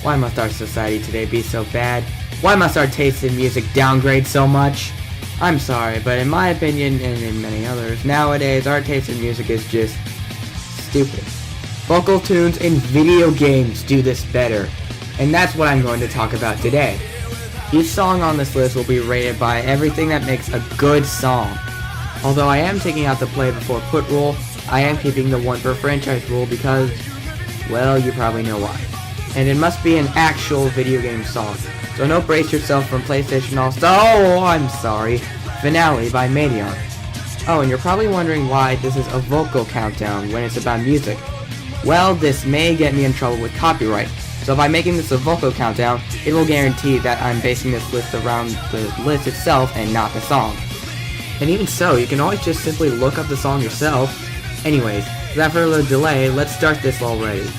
Why must our society today be so bad? Why must our taste in music downgrade so much? I'm sorry, but in my opinion, and in many others, nowadays our taste in music is just stupid. Vocal tunes in video games do this better, and that's what I'm going to talk about today. Each song on this list will be rated by everything that makes a good song. Although I am taking out the play before put rule, I am keeping the one per franchise rule because, well, you probably know why. And it must be an actual video game song. So no brace yourself from PlayStation Finale by Madeon. Oh, and you're probably wondering why this is a vocal countdown when it's about music. Well, this may get me in trouble with copyright. So by making this a vocal countdown, it will guarantee that I'm basing this list around the list itself and not the song. And even so, you can always just simply look up the song yourself. Anyways, without further delay, let's start this already.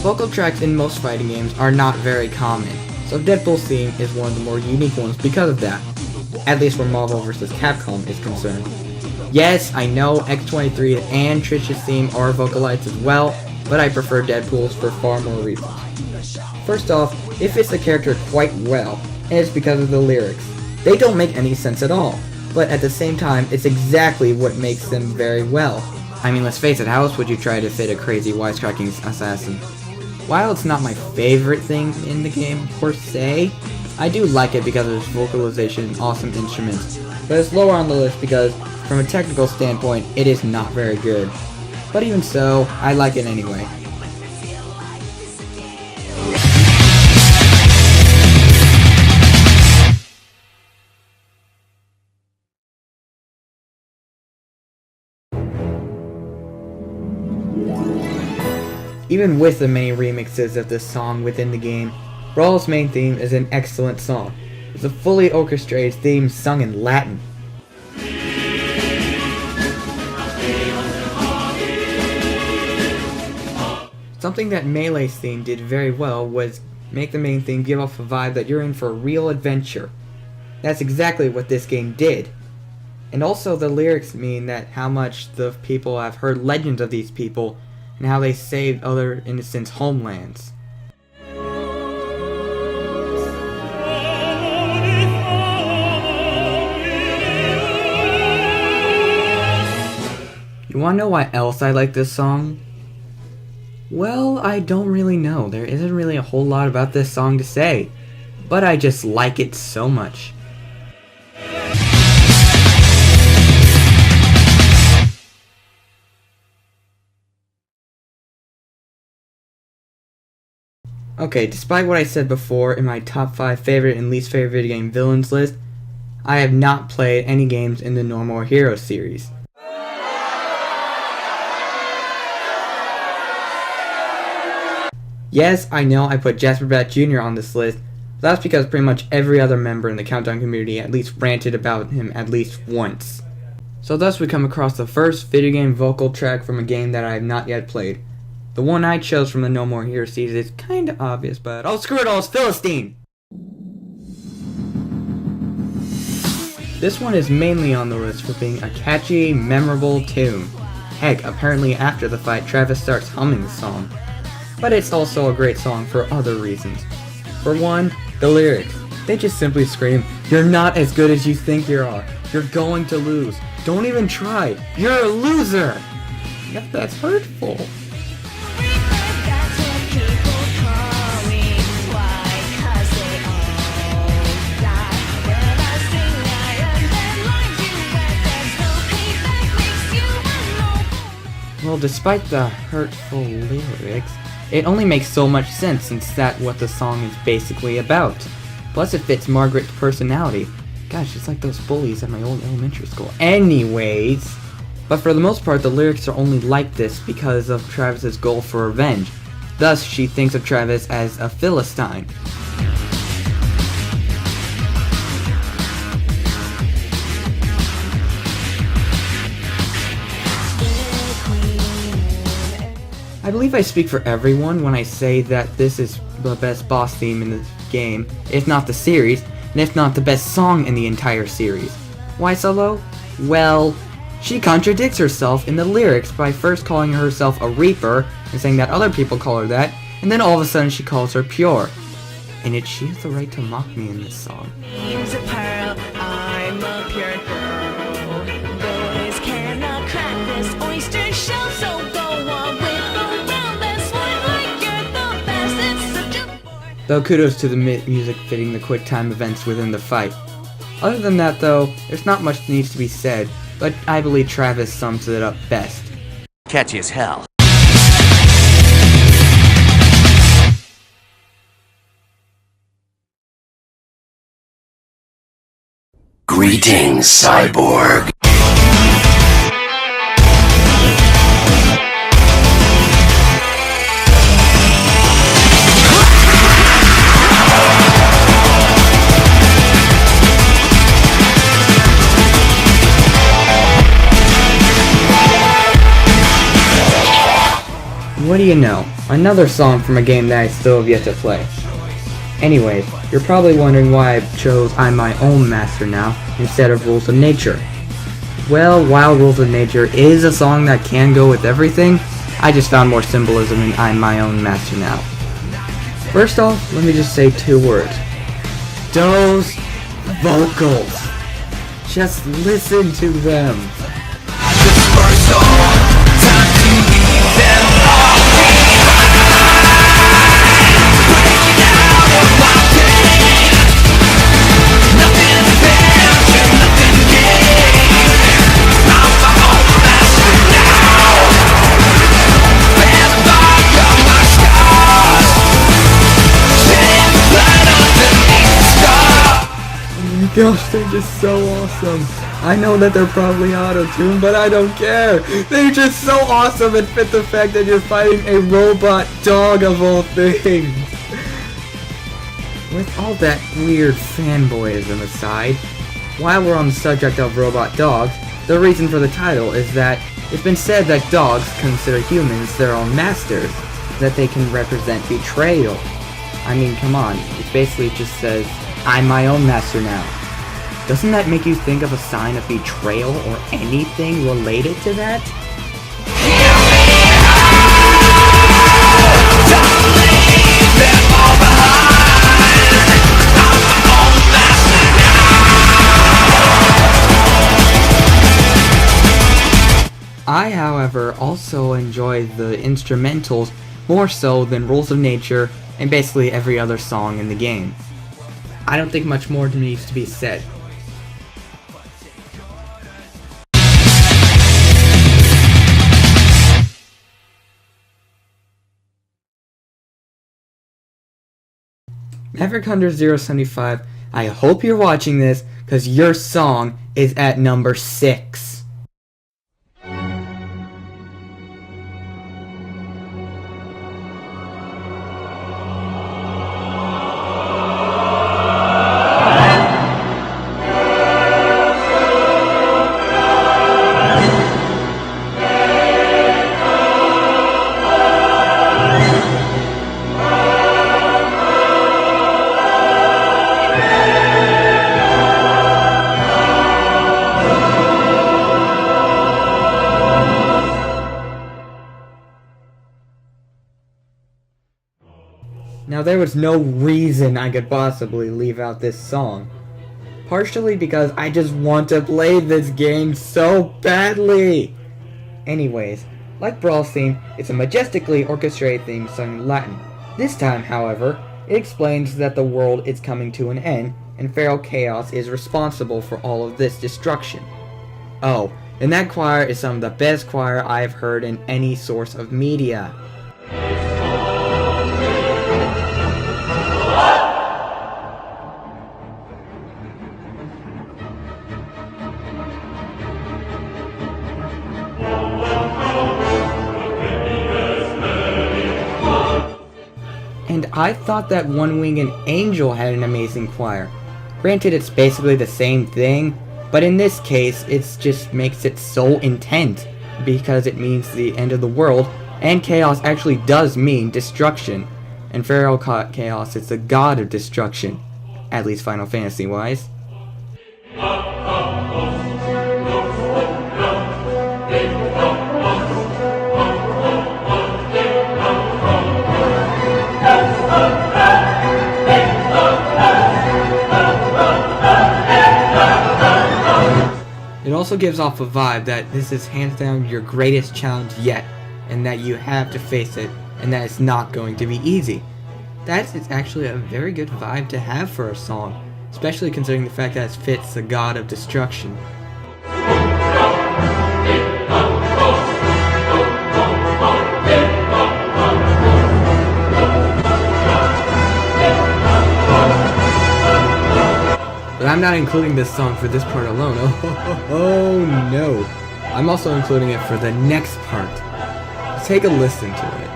Vocal tracks in most fighting games are not very common, so Deadpool's theme is one of the more unique ones because of that, at least where Marvel vs. Capcom is concerned. Yes, I know X-23 and Trish's theme are vocalized as well, but I prefer Deadpool's for far more reasons. First off, it fits the character quite well, and it's because of the lyrics. They don't make any sense at all, but at the same time, it's exactly what makes them very well. I mean, let's face it, how else would you try to fit a crazy wisecracking assassin? While it's not my favorite thing in the game, per se, I do like it because of its vocalization and awesome instruments, but it's lower on the list because, from a technical standpoint, it is not very good. But even so, I like it anyway. Even with the many remixes of this song within the game, Brawl's main theme is an excellent song. It's a fully orchestrated theme sung in Latin. Something that Melee's theme did very well was make the main theme give off a vibe that you're in for a real adventure. That's exactly what this game did. And also the lyrics mean that how much the people have heard legends of these people and how they saved other innocents' homelands. You wanna know why else I like this song? Well, I don't really know. There isn't really a whole lot about this song to say, but I just like it so much. Okay, despite what I said before in my top 5 favorite and least favorite video game villains list, I have not played any games in the No More Heroes series. Yes, I know I put Jasper Bat Jr. on this list, but that's because pretty much every other member in the Countdown community at least ranted about him at least once. So thus we come across the first video game vocal track from a game that I have not yet played. The one I chose from the No More Heroes series is kinda obvious, but oh screw it all, it's Philistine! This one is mainly on the list for being a catchy, memorable tune. Heck, apparently after the fight, Travis starts humming the song. But it's also a great song for other reasons. For one, the lyrics. They just simply scream, "You're not as good as you think you are. You're going to lose. Don't even try. You're a loser!" Yep, that's hurtful. Well, despite the hurtful lyrics, it only makes so much sense since that's what the song is basically about. Plus it fits Margaret's personality. Gosh, it's like those bullies at my old elementary school. Anyways, but for the most part the lyrics are only like this because of Travis's goal for revenge. Thus, she thinks of Travis as a Philistine. I believe I speak for everyone when I say that this is the best boss theme in the game, if not the series, and if not the best song in the entire series. Why so low? Well, she contradicts herself in the lyrics by first calling herself a Reaper and saying that other people call her that, and then all of a sudden she calls her pure. And yet she has the right to mock me in this song. Name's a pearl, I'm a pure girl. Boys cannot crack this oyster shell, so go on with the round and swing like you're the best. It's such a bore. Though kudos to the music fitting the quick time events within the fight. Other than that though, there's not much that needs to be said, but I believe Travis sums it up best. Catchy as hell. Greetings, Cyborg. What do you know? Another song from a game that I still have yet to play. Anyways, you're probably wondering why I chose I'm My Own Master Now instead of Rules of Nature. Well, while Rules of Nature is a song that can go with everything, I just found more symbolism in I'm My Own Master Now. First off, let me just say 2 words. Those vocals. Just listen to them. Gosh, they're just so awesome. I know that they're probably auto-tuned, but I don't care. They're just so awesome and fit the fact that you're fighting a robot dog of all things. With all that weird fanboyism aside, while we're on the subject of robot dogs, the reason for the title is that it's been said that dogs consider humans their own masters, that they can represent betrayal. I mean, come on, it basically just says, I'm my own master now. Doesn't that make you think of a sign of betrayal or anything related to that? I, however, also enjoy the instrumentals more so than Rules of Nature and basically every other song in the game. I don't think much more needs to be said. Maverick Hunter 075, I hope you're watching this, because your song is at number 6. Now there was no reason I could possibly leave out this song. Partially because I just want to play this game so badly! Anyways, like Brawl's theme, it's a majestically orchestrated theme sung in Latin. This time, however, it explains that the world is coming to an end, and feral chaos is responsible for all of this destruction. Oh, and that choir is some of the best choir I've heard in any source of media. And I thought that One Winged Angel had an amazing choir. Granted, it's basically the same thing, but in this case, it just makes it so intense, because it means the end of the world, And chaos actually does mean destruction. And Pharaoh Chaos is the god of destruction. At least Final Fantasy wise. It also gives off a vibe that this is hands down your greatest challenge yet, and that you have to face it, and that it's not going to be easy. That is actually a very good vibe to have for a song, especially considering the fact that it fits the god of destruction. But I'm not including this song for this part alone. Oh no. I'm also including it for the next part. Take a listen to it.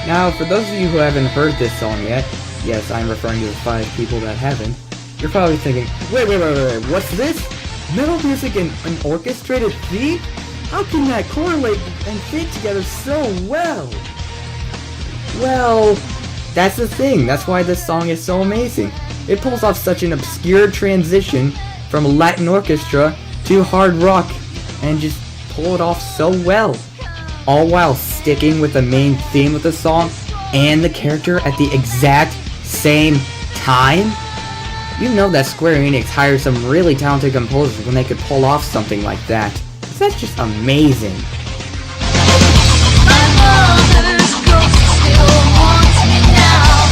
Now, for those of you who haven't heard this song yet, yes, I'm referring to the 5 people that haven't, you're probably thinking, wait, what's this? Metal music and an orchestrated theme? How can that correlate and fit together so well? Well, that's the thing. That's why this song is so amazing. It pulls off such an obscure transition from Latin orchestra to hard rock and just pull it off so well. All while sticking with the main theme of the song and the character at the exact same time? You know that Square Enix hired some really talented composers when they could pull off something like that. That's just amazing. My mother's ghost still haunts me now.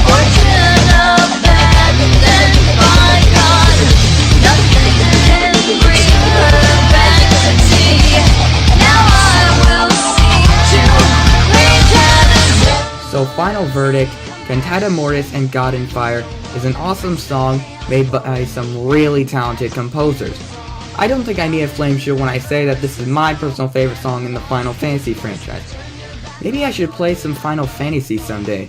Fortune of that, then by God, nothing can bring her back to me. Now I will seek to regenerate. So Final Verdict, Cantata Mortis and God in Fire is an awesome song made by some really talented composers. I don't think I need a flame shield when I say that this is my personal favorite song in the Final Fantasy franchise. Maybe I should play some Final Fantasy someday.